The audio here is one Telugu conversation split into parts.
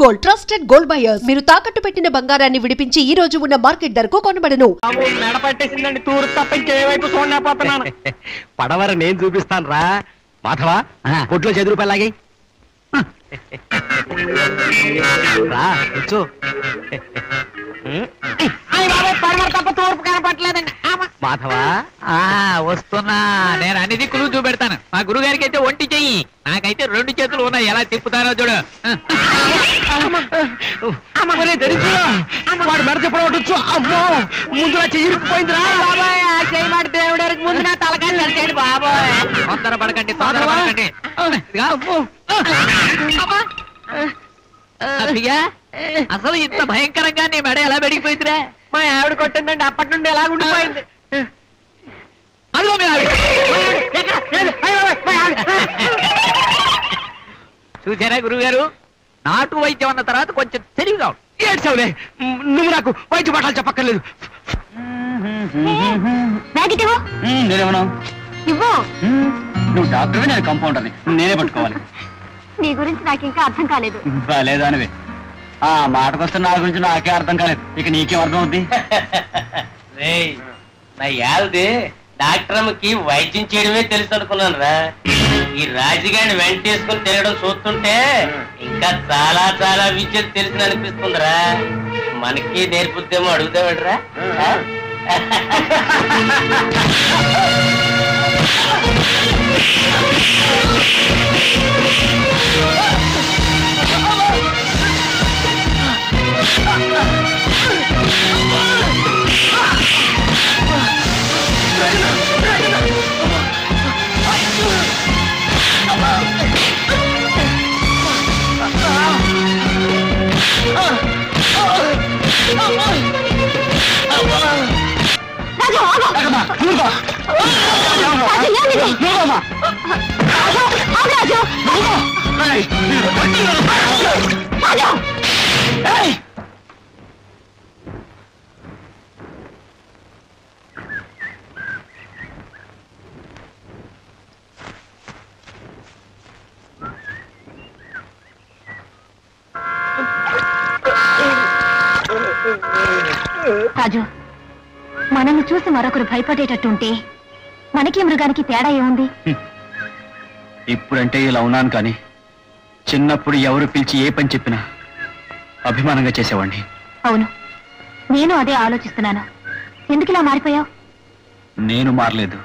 Gold trusted gold buyers. మీరు తాకట్టు పెట్టిన బంగారాన్ని విడిపించి ఈ రోజు ఉన్న మార్కెట్ ధరకు కొనబడను. మెడపట్టేసిందండి తూరు తప్ప ఇంకేవైపు చూడలేకపోతున్నాను. పడవర నేను చూపిస్తాను రా మాధవా. పొట్లో 10 రూపాయలు లాగి రా కూర్చో. తప్ప తూర్పు కనపట్లేదండి మాధవా వస్తున్నా. నేను అన్ని దిక్కులు చూపెడతాను. మా గురుగారికి అయితే ఒంటి చెయ్యి, నాకైతే 2 చేతులు ఉన్నాయి. ఎలా తిప్పుతారో చూడు. వాడు మెడ చెప్పవచ్చు. అమ్మో ముందు చెయ్యిపోయిందిరా బాబాయ్. ఆ చెయ్యి మాట దేవుడానికి ముందు నా తలకాయ నడిచాడు బాబాయ్. తొందర పడకండి, తొందర పడకండి. అసలు ఇంత భయంకరంగా నీ మెడ ఎలా పెరిగిపోయిందిరా? మా ఆవిడ కొట్టిందండి, అప్పటి నుండి ఎలా ఉండిపోయింది. అదిగో మీ ఆవిడ. చూసారా గురుగారు, నాటు వైద్యం అన్న తర్వాత కొంచెం తెలివిగా ఏడ్చావులే. నువ్వు నాకు వైద్య పాఠాలు చెప్పక్కర్లేదు. నేనేమన్నా నువ్వు డాక్టర్వే, నేను కంపౌండర్ని. నేనే పట్టుకోవాలి. నీ గురించి నాకు ఇంకా అర్థం కాలేదు. లేదా అనివే ఆ మాటకొస్తే నా గురించి నాకే అర్థం కాలేదు, ఇక నీకేం అర్థం అవుద్ది? నా యాల్ది డాక్టర్కి వైద్యం చేయడమే తెలుసు అనుకున్నాను రా. ఈ రాజుగారిని వెంటేసుకుని తిరగడం చూస్తుంటే ఇంకా చాలా చాలా విద్యలు తెలిసిన అనిపిస్తుందిరా. మనకి నేర్పుద్దేమో అడుగుతావేట్రా? రాజు, మనల్ని చూసి మరొకరు భయపడేటట్టుంటే మనకి మృగానికి తేడా ఏముంది? ఇప్పుడంటే ఇలా ఉన్నాను, కానీ చిన్నప్పుడు ఎవరు పిలిచి ఏ పని చెప్పినా అభిమానంగా చేసేవాడిని. అవును, నేను అదే ఆలోచిస్తున్నాను. ఎందుకు ఇలా మారిపోయావు? నేను మారలేదు,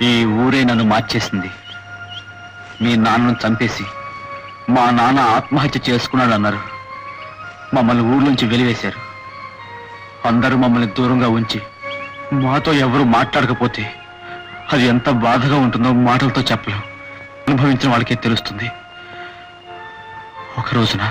ఈ ఊరే నన్ను మార్చేసింది. మీ నాన్నను చంపేసి మా నాన్న ఆత్మహత్య చేసుకున్నాడు అన్నారు. మమ్మల్ని ఊర్లోంచి వెలివేశారు. అందరూ మమ్మల్ని దూరంగా ఉంచి మాతో ఎవరు మాట్లాడకపోతే అది ఎంత బాధగా ఉంటుందో మాటలతో చెప్పలేం. అనుభవించిన వాళ్ళకే తెలుస్తుంది. ఒక రోజున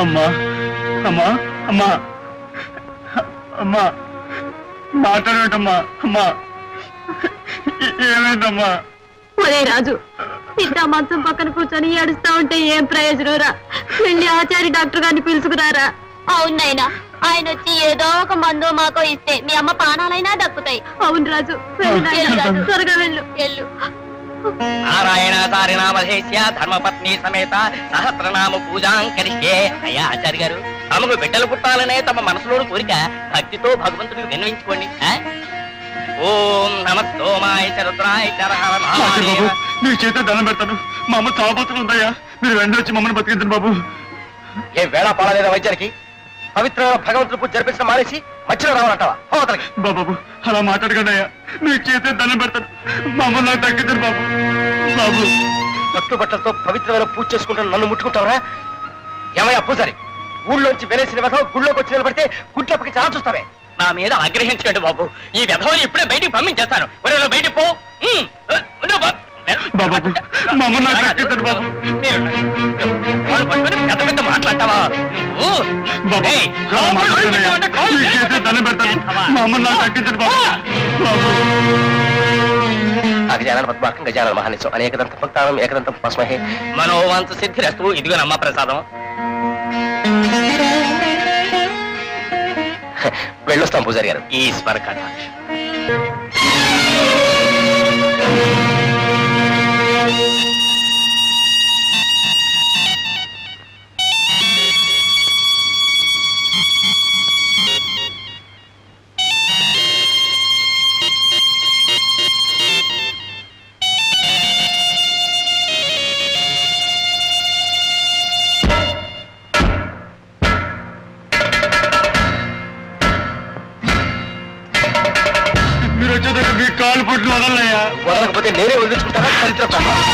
అమ్మా అమ్మా అమ్మా అమ్మా మాట్లాడటమ్మా, అమ్మా ఏమైందమ్మా? ఒరే రాజు, ఇంత మంచం పక్కన కూర్చొని ఏడుస్తా ఉంటే ఏం ప్రయోజనం రా? వెళ్ళి ఆచారి డాక్టర్ గారిని పిలుచుకురారా. అవునైనా ఆయన వచ్చి ఏదో ఒక మందు మాకో ఇస్తే మీ అమ్మ పానాలైనా దక్కుతాయి. అవును రాజు, త్వరగా వెళ్ళు. నారాయణ సారినామధేశ్య ధర్మపత్ని సమేత సహస్రనామ పూజాం కరిష్యే. అయ్యా ఆచార్య గారు, తమకు బిడ్డలు పుట్టాలనే తమ మనసులోని కోరిక భక్తితో భగవంతుడికి విన్నవించుకోండి. ఓం నమస్తోమాయ రుద్రాయ నీ చేత దండం పెడతాను. మా అమ్మ చావబోతుందయ్యా, మీరు వెంటనే వచ్చి మమ్మల్ని బతికించండి బాబు. ఏ వేళ పాడలేదా వైద్యానికి? పవిత్రమైన భగవంతుడు పూజ జరిపించడం మానేసి మధ్యలో రావాలంటావా? బాబు అలా మాట్లాడకండి అయ్యా, మీ చేతే దండం పెడతాను. మమ్మల్ని నాకు తగ్గించండి బాబు. బాబు కట్టుబట్టలతో పవిత్రమైన పూజ చేసుకుంటాను, నన్ను ముట్టుకుంటావరా? ఏమయ్యా పూజారి, ఊళ్ళోంచి వెలేసిన వెధవ గుళ్ళోకి వచ్చి నిలబడితే గుడ్లప్పకి చాలా చూస్తావే. నా మీద ఆగ్రహించకండి బాబు, ఈ వెధవని ఇప్పుడే బయటికి పంపించేస్తాను. ఒరేలో బయటికి పో. బాబు మమ్మల్ని నాకు తగ్గించండి బాబు. పెద్ద పెద్ద మాట్లాడతావా? దండం పెడతాను, మమ్మల్ని నాకు తగ్గించండి బాబు. గజానన పద్మాకం గజానన మహానిత్యం అనేకదంత భక్తానం ఏకదంతం పస్మహే మనోవాంఛ సిద్ధిరస్తు. ఇదిగో నమ్మ ప్రసాదం. వెళ్ళొస్తాం పూజారి గారు. ఈశ్వర కటాక్ష. పట్టు వదలయ్యా. వదలకపోతే నేనే వదిలించుకుంటానా చరిత్ర ప్రకారం.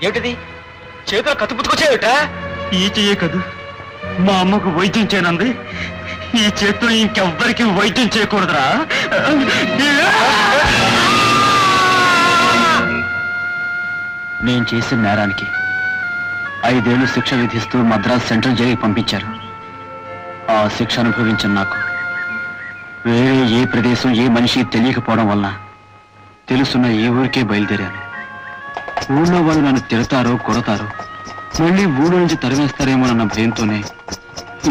ఏమిటిది చేతిలో కత్తిపుచ్చుకొచ్చావుట? ఈ చెయ్యే కదూ మా అమ్మకు వైద్యం చేయనంది. ఈ చేతితో ఇంకెవ్వరికి వైద్యం చేయకూడదురా. నేను చేసిన నేరానికి 5 ఏళ్లు శిక్ష విధిస్తూ మద్రాస్ సెంట్రల్ జైలుకి పంపించారు. ఆ శిక్ష అనుభవించిన నాకు వేరే ఏ ప్రదేశం ఏ మనిషి తెలియకపోవడం వల్ల తెలుసున్న ఏ ఊరికే బయలుదేరాను. ఊళ్ళో వాళ్ళు నన్ను తిడతారో కొడతారో, మళ్ళీ ఊళ్ళో నుంచి తరివేస్తారేమోనన్న భయంతోనే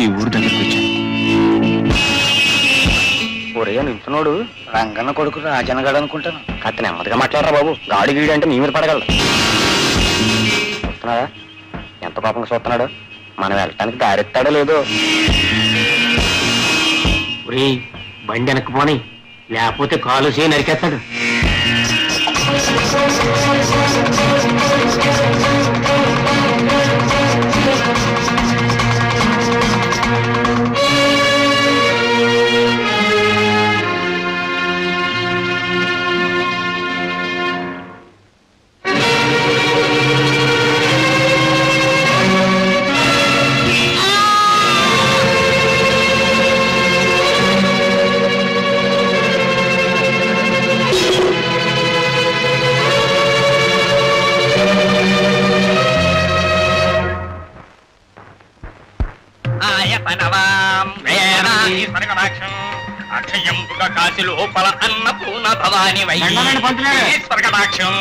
ఈ ఊరు దగ్గరికి వచ్చాను. ఒరే నించున్నాడు రంగన్న కొడుకు రాజనగాడు అనుకుంటాను. కత్తి నెమ్మదిగా మాట్లాడరా బాబు, గాడి గీడి అంటే నీ మీద పడగలడు. చూస్తున్నాడా ఎంత పాపంగా చూస్తున్నాడు? మనం వెళ్ళటానికి దారెత్తాడో లేదో. బండి వెనక్కిపోని, లేకపోతే కాలు చేయి నరికేస్తాడు. అక్షయంపుగా కాశీ లోపల అన్నపూర్ణ భవాని వైస్వర్గదాక్షం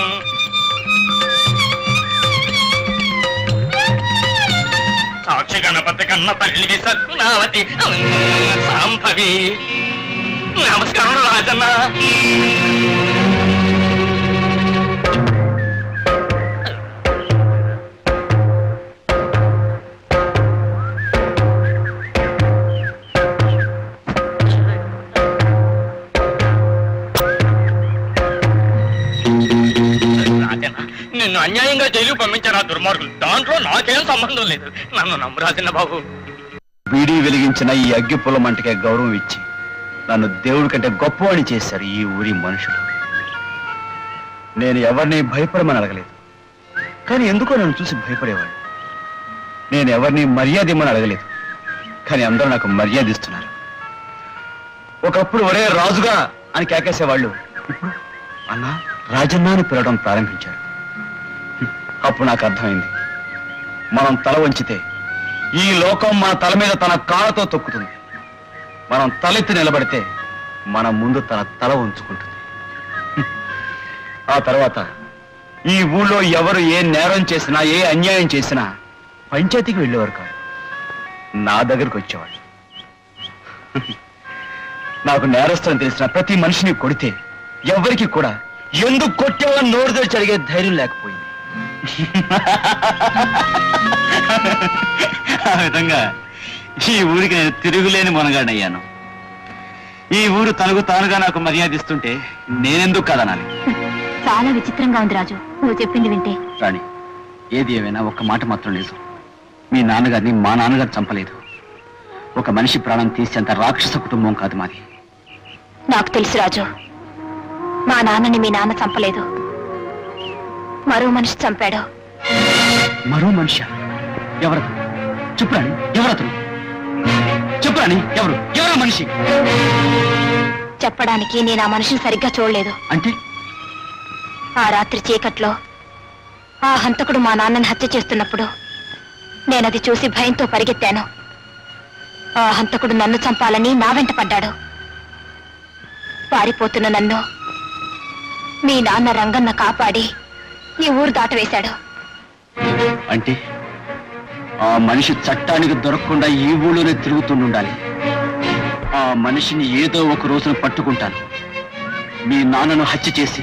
సాక్షి గణపతి కన్న తల్లి సత్నావతి సాంభవి. నమస్కారం రాజన్న. నిన్ను అన్యాయంగా జైలు పంపించారు ఆ దుర్మార్గులు. దాంట్లో నాకేం సంబంధం లేదు. నన్ను నమ్మరాజన్న బాబు. బీడీ వెలిగించిన ఈ అగ్గి పొలం మంటకే గౌరవం ఇచ్చి నన్ను దేవుడి కంటే గొప్పవాణి చేశారు ఈ ఊరి మనుషులు. నేను ఎవరిని భయపడమని అడగలేదు, కానీ ఎందుకో నన్ను చూసి భయపడేవాడు. నేను ఎవరిని మర్యాద ఇమ్మని అడగలేదు, కానీ అందరూ నాకు మర్యాద ఇస్తున్నారు. ఒకప్పుడు ఒరే రాజుగా అని కేకేసేవాళ్ళు ఇప్పుడు అన్నా రాజన్న అని పిలవడం ప్రారంభించారు. అప్పుడు నాకు అర్థమైంది, మనం తల వంచితే ఈ లోకం మన తల మీద తన కాళ్ళతో తొక్కుతుంది. మనం తలెత్తి నిలబడితే మన ముందు తన తల ఉంచుకుంటుంది. ఆ తర్వాత ఈ ఊళ్ళో ఎవరు ఏ నేరం చేసినా ఏ అన్యాయం చేసినా పంచాయతీకి వెళ్ళేవారు కాదు, నా దగ్గరికి వచ్చేవాళ్ళు. నాకు నేరస్తుని తెలిసిన ప్రతి మనిషిని కొడితే ఎవరికి కూడా ఎందుకు కొట్టేవో నోరు తెరిచి అడిగే ధైర్యం లేకపోయింది. ఆ విధంగా ఈ ఊరికి నేను తిరుగులేని మొనగాడయ్యాను. ఈ ఊరు తనకు తానుగా నాకు మర్యాద ఇస్తుంటే నేనెందుకు కదనాలి? చాలా విచిత్రంగా ఉంది రాజు నువ్వు చెప్పింది వింటే. రాణి, ఏది ఏమైనా ఒక్క మాట మాత్రం లేదు. మీ నాన్నగారిని మా నాన్నగారు చంపలేదు. ఒక మనిషి ప్రాణం తీసేంత రాక్షస కుటుంబం కాదు మాది. నాకు తెలుసు రాజు, మా నాన్నని మీ నాన్న చంపలేదు, మరో మనిషి చంపాడు. మరో మనిషి? ఎవరతను? చెప్పురాని, ఎవరతను? చెప్పురాని, ఎవరు ఎవరో మనిషి? చెప్పడానికి నేను ఆ మనిషిని సరిగ్గా చూడలేదు. అంటే ఆ రాత్రి చీకట్లో ఆ హంతకుడు మా నాన్నని హత్య చేస్తున్నప్పుడు నేనది చూసి భయంతో పరిగెత్తాను. ఆ హంతకుడు నన్ను చంపాలని నా వెంట పడ్డాడు. పారిపోతున్న నన్ను మీ నాన్న రంగన్న కాపాడి ఈ ఊరు దాటవేశాడు. అంటే ఆ మనిషి చట్టానికి దొరకకుండా ఈ ఊళ్ళోనే తిరుగుతుండాలి. ఆ మనిషిని ఏదో ఒక రోజున పట్టుకుంటాను. మీ నాన్నను హత్య చేసి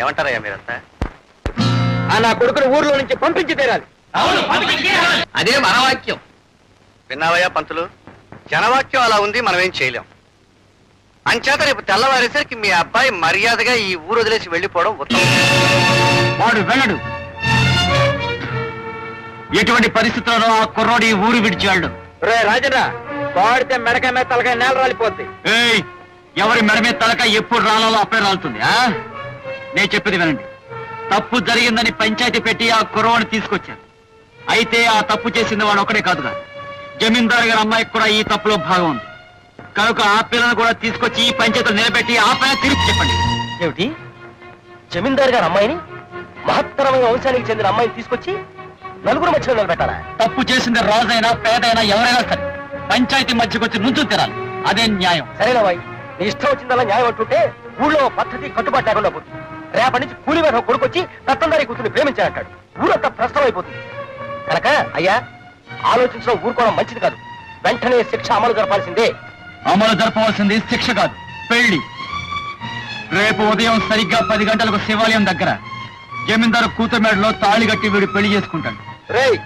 ఏమంటారయ్యా మీరంతా? నా కొడుకుని ఊర్లో నుంచి పంపించి తీరాలి. అదే మన వాక్యం. విన్నావయ్యా పంతులు? జనవాక్యం అలా ఉంది, మనం ఏం చేయలేం. అంచేత రేపు తెల్లవారేసరికి మీ అబ్బాయి మర్యాదగా ఈ ఊరు వదిలేసి వెళ్ళిపోవడం ఉత్తమం. వాడు వెళ్ళడు. ఎటువంటి పరిస్థితుల్లో ఆ కుర్రోడు ఈ ఊరు విడిచాడు. రే రాజన్న, పాడితే మెడకాయ మీద తలకాయ నేల రాలిపోద్ది. ఏయ్, ఎవరి మెడ మీద తలక ఎప్పుడు రాలాలో అప్పుడే రాలుతుంది. నేను చెప్పేది వినండి. తప్పు జరిగిందని పంచాయతీ పెట్టి ఆ కుర్రవాడిని తీసుకొచ్చారు. అయితే ఆ తప్పు చేసింది వాడు ఒకడే కాదుగా, జమీందారు గారి అమ్మాయికి కూడా ఈ తప్పులో భాగం ఉంది. కనుక ఆ పిల్లను కూడా తీసుకొచ్చి ఈ పంచాయతీలో నిలబెట్టి ఆ పైన తిరిగి చెప్పండి. ఏమిటి? జమీందారు గారు అమ్మాయిని, మహత్తరమైన వంశానికి చెందిన అమ్మాయిని తీసుకొచ్చి నలుగురు మధ్యలో నిలబెట్టాలా? తప్పు చేసింది రాజైనా పేదైనా ఎవరైనా సరే పంచాయతీ మధ్యకు వచ్చి నుంచు తిరాలి. అదే న్యాయం. సరేనా బాయ్, నీ ఇష్టం వచ్చిందల్లా న్యాయం అంటుంటే ఊళ్ళో పద్ధతి కట్టుబాటు లేకుండా పోతుంది. రేపటి నుంచి కూలి మీద కొడుకొచ్చి రత్నందారి కూతుర్ని ప్రేమించాలంటాడు. ఊరంతా ప్రశ్నం అయిపోతుంది. కనుక అయ్యా, ఆలోచించడం ఊరుకోవడం మంచిది కాదు. వెంటనే శిక్ష అమలు జరపాల్సిందే. అమలు జరపవలసింది శిక్ష కాదు, పెళ్లి. రేపు ఉదయం సరిగ్గా 10 గంటలకు శివాలయం దగ్గర జమీందారు కూతురు మెడలో తాళి కట్టి వీడు పెళ్లి చేసుకుంటాడు. రేయ్,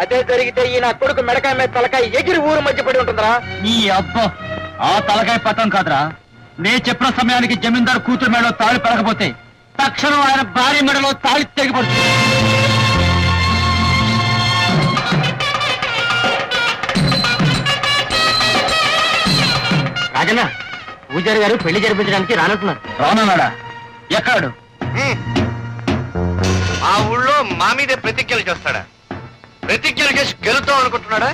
అదే జరిగితే ఈ నా కొడుకు మెడకాయ మీద తలకాయ ఎగిరి ఊరు మధ్య పడి ఉంటుందిరా. నీ అబ్బా, ఆ తలకాయ పట్టం కాదురా. నే చెప్పిన సమయానికి జమీందారు కూతురు మెడలో తాళి పడకపోతే తక్షణం ఆయన భార్య మెడలో తాళి తెగిపడుతుంది. రాజన్న, పూజారి గారు పెళ్లి జరిపించడానికి రానంటున్నారు. రానన్నాడా? ఎక్కడు? ఆ ఊళ్ళో మా మీదే ప్రతిజ్ఞలు చేస్తాడా? ప్రతిజ్ఞలు చేసి గెలుతాం అనుకుంటున్నాడా?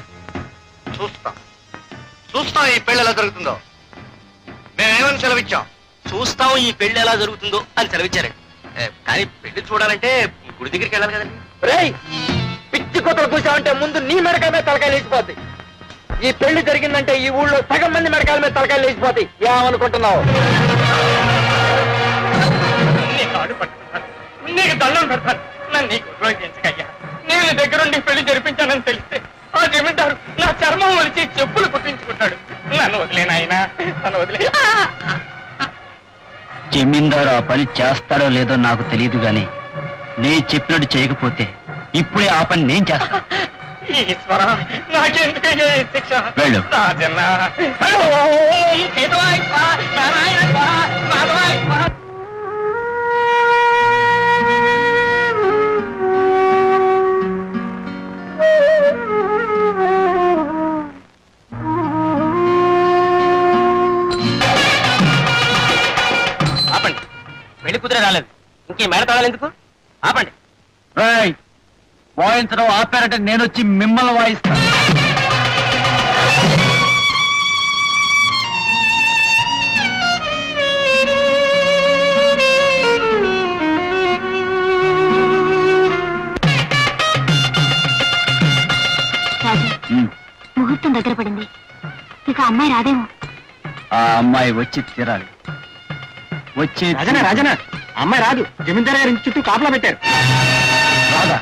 చూస్తాం ఈ పెళ్లి ఎలా జరుగుతుందో. మేమేమని సెలవిచ్చాం? చూస్తాం ఈ పెళ్లి ఎలా జరుగుతుందో అని సెలవిచ్చారండి. కానీ పెళ్లి చూడాలంటే గుడి దగ్గరికి వెళ్ళాలి కదండి. రేయ్, పిచ్చి కొత్తలు కూర్చావంటే ముందు నీ మెడకాయ మీద తలకాయ లేచిపోద్ది. ఈ పెళ్లి జరిగిందంటే ఈ ఊళ్ళో సగం మంది మెడకాయల మీద తలకాయలు లేచిపోతాయి. ఏమనుకుంటున్నావు? నీకు దండం పెడతాను. నన్ను నీకు ఉపయోగించకయ్యా. నేను దగ్గరుండి పెళ్లి జరిపించానని తెలిస్తే ఆ జమీందారు నా చర్మం వలిచి చెప్పులు కుట్టించుకుంటాడు. నన్ను వదిలేనాయనా, నన్ను వదిలే. జమీందారు ఆ పని చేస్తాడో లేదో నాకు తెలియదు గాని నేను చెప్పినట్టు చేయకపోతే ఇప్పుడే ఆ పని నేను చేస్తాను. ఈశ్వర, నాకెందుకయ్యా ఈ శిక్ష? వెళ్ళు. రాజన్న, నారాయణ, నారాయణ. ఆపండి, పెళ్లి కుదిరే రాలేదు. ఇంకే మేడ తాళాలు ఎందుకు? ఆపండి. వాయించడం ఆపారంటే నేను వచ్చి మిమ్మల్ని వాయిస్తాను. ముహూర్తం దగ్గర పడింది. ఇక అమ్మాయి రాదేమో. ఆ అమ్మాయి వచ్చి తీరాలి. వచ్చి రాజనా, అమ్మాయి రాదు. జమీందారు గారి ఇంటి చుట్టూ కాపలా పెట్టారు. రాదా?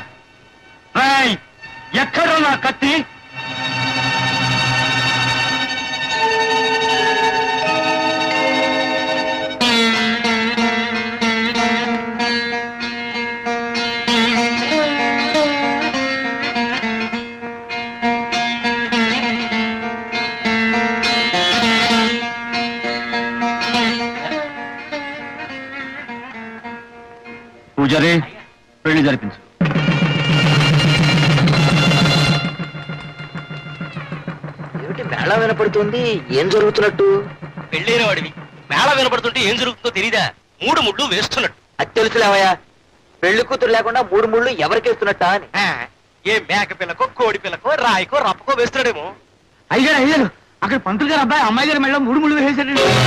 ఎక్కడ నా కత్తి? పూజారి, పెళ్లి జరిపించు. ఏమిటి మేళ వినపడుతుంది? ఏం జరుగుతున్నట్టు? పెళ్ళైన వాడివి మేళ వినపడుతుంటే ఏం జరుగుతుందో తెలీదా? 3 ముళ్ళు వేస్తున్నట్టు. అది తెలుసులేవయ్యా. పెళ్లి కూతురు లేకుండా 3 ముళ్ళు ఎవరికేస్తున్నట్టా అని. ఏ మేక పిల్లకు, కోడి పిల్లకు, రాయికో, రప్పకో వేస్తున్నాడేమో. అయ్యారు అక్కడ పంతులు గారు అబ్బాయి అమ్మాయి గారి మెడలో 3 ముళ్ళు వేసేసాడు.